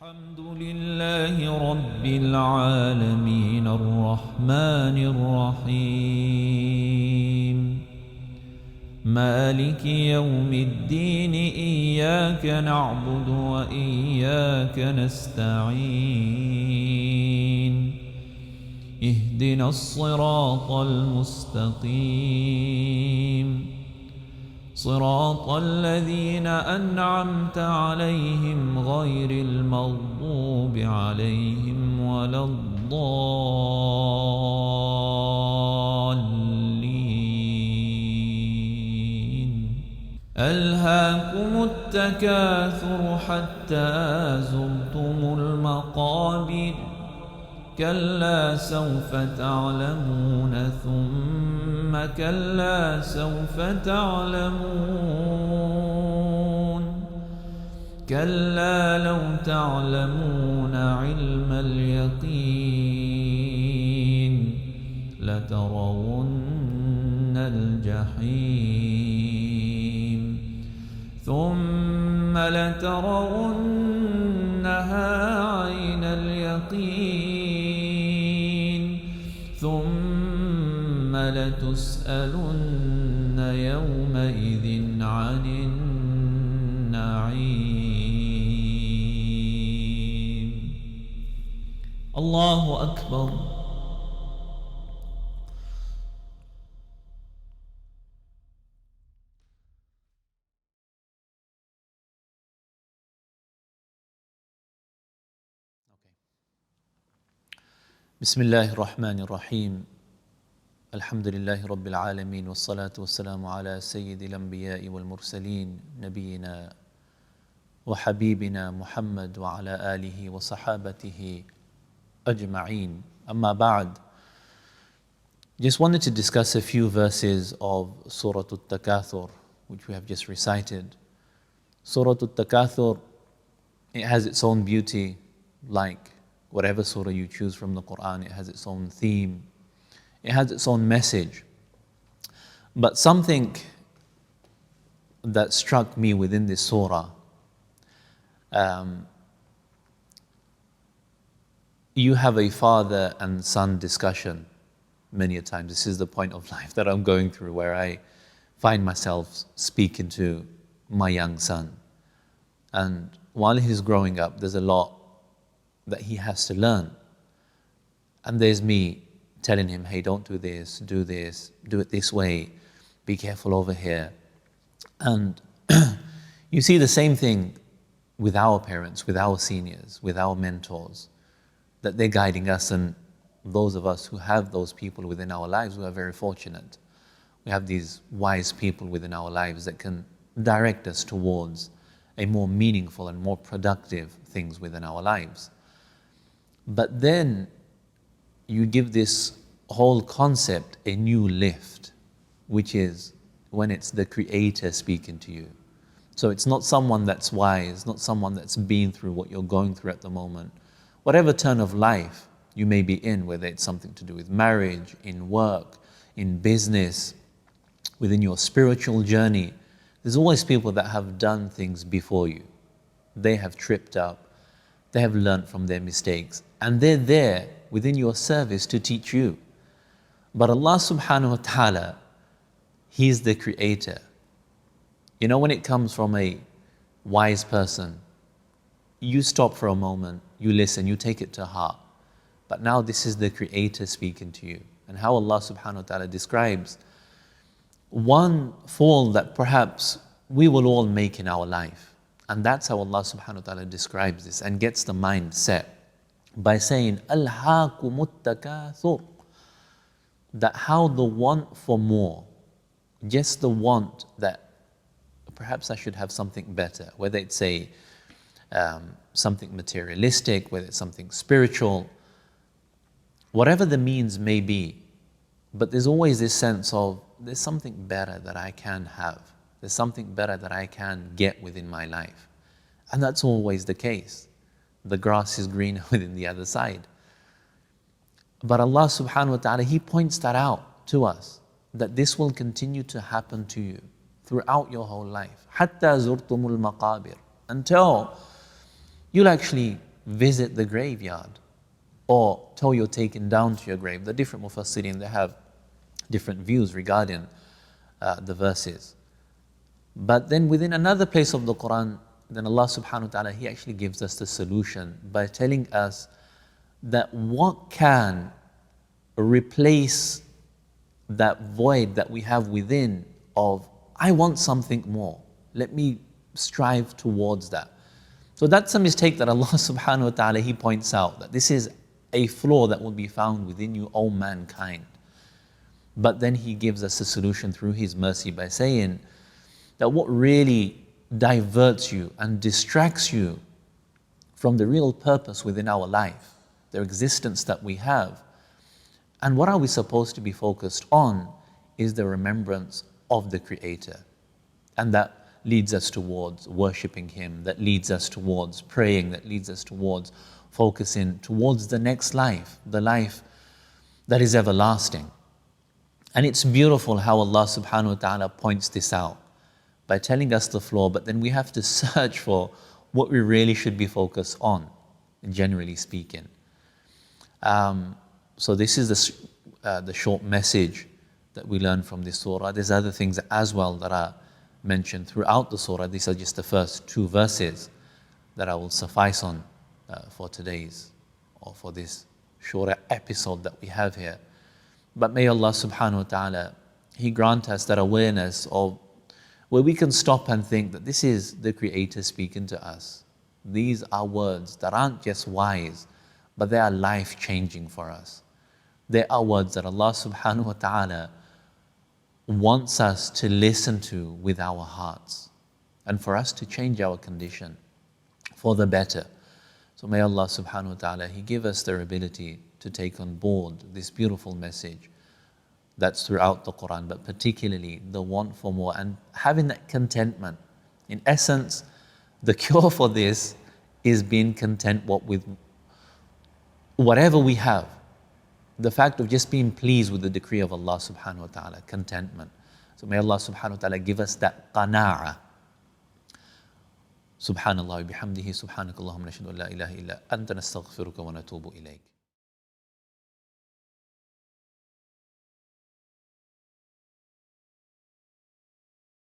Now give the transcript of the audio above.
الحمد لله رب العالمين الرحمن الرحيم مالك يوم الدين إياك نعبد وإياك نستعين اهدنا الصراط المستقيم صراط الذين أنعمت عليهم غير المغضوب عليهم ولا الضالين ألهاكم التكاثر حتى زرتم المقابر كلا سوف تعلمون ثم كلا سوف تعلمون كلا لو تعلمون علم اليقين لترون الجحيم ثم لترونها عين اليقين ثم لتسألن يومئذ عن النعيم الله أكبر. بسم الله الرحمن الرحيم الحمد لله رب العالمين والصلاة والسلام على سيد الأنبياء والمرسلين نبينا وحبيبنا محمد وعلى آله وصحابته أجمعين. أما بعد, just wanted to discuss a few verses of Surah Takathur, which we have just recited. Surah Takathur, it has its own beauty, like whatever surah you choose from the Quran. It has its own theme, it has its own message. But something that struck me within this surah, you have a father and son discussion many a times. This is the point of life that I'm going through, where I find myself speaking to my young son. And while he's growing up, there's a lot that he has to learn. And there's me telling him, hey, don't do this, do it this way, be careful over here. And you see the same thing with our parents, with our seniors, with our mentors, that they're guiding us. And those of us who have those people within our lives, we are very fortunate. We have these wise people within our lives that can direct us towards a more meaningful and more productive things within our lives. But then you give this whole concept a new lift, which is when it's the Creator speaking to you. So it's not someone that's wise, not someone that's been through what you're going through at the moment. Whatever turn of life you may be in, whether it's something to do with marriage, in work, in business, within your spiritual journey, there's always people that have done things before you. They have tripped up, they have learned from their mistakes, and they're there within your service to teach you. But Allah subhanahu wa ta'ala, He's the Creator. You know, when it comes from a wise person, you stop for a moment, you listen, you take it to heart. But now this is the Creator speaking to you. And how Allah subhanahu wa ta'ala describes one fall that perhaps we will all make in our life. And that's how Allah subhanahu wa ta'ala describes this and gets the mind set by saying, Alhaakumut takathur, that how the want for more, just the want that perhaps I should have something better, whether it's something materialistic, whether it's something spiritual, whatever the means may be, but there's always this sense of there's something better that I can have. There's something better that I can get within my life. And that's always the case. The grass is greener within the other side. But Allah subhanahu wa ta'ala, He points that out to us, that this will continue to happen to you throughout your whole life. حَتَّى زُرْتُمُ الْمَقَابِرِ, until you'll actually visit the graveyard, or till you're taken down to your grave. The different mufassirin, they have different views regarding the verses. But then within another place of the Quran, then Allah subhanahu wa ta'ala, He actually gives us the solution by telling us that what can replace that void that we have within of, I want something more, let me strive towards that. So that's a mistake that Allah subhanahu wa ta'ala, He points out, that this is a flaw that will be found within you, O mankind. But then He gives us a solution through His mercy by saying that what really diverts you and distracts you from the real purpose within our life, the existence that we have, and what are we supposed to be focused on, is the remembrance of the Creator. And that leads us towards worshipping Him, that leads us towards praying, that leads us towards focusing towards the next life, the life that is everlasting. And it's beautiful how Allah subhanahu wa ta'ala points this out by telling us the flaw, but then we have to search for what we really should be focused on, generally speaking. So this is the short message that we learn from this surah. There's other things as well that are mentioned throughout the surah. These are just the first 2 verses that I will suffice on for today's, or for this short episode that we have here. But may Allah subhanahu wa ta'ala, He grant us that awareness of where we can stop and think that this is the Creator speaking to us. These are words that aren't just wise, but they are life-changing for us. They are words that Allah subhanahu wa ta'ala wants us to listen to with our hearts, and for us to change our condition for the better. So may Allah subhanahu wa ta'ala, He give us their ability to take on board this beautiful message that's throughout the Quran, but particularly the want for more and having that contentment. In essence, the cure for this is being content with whatever we have. The fact of just being pleased with the decree of Allah subhanahu wa ta'ala, contentment. So may Allah subhanahu wa ta'ala give us that qana'a. Subhanallah wa bihamdihi, subhanakallahumma nashhadu an la ilaha illa anta nastaghfiruka wa natubu ilayk.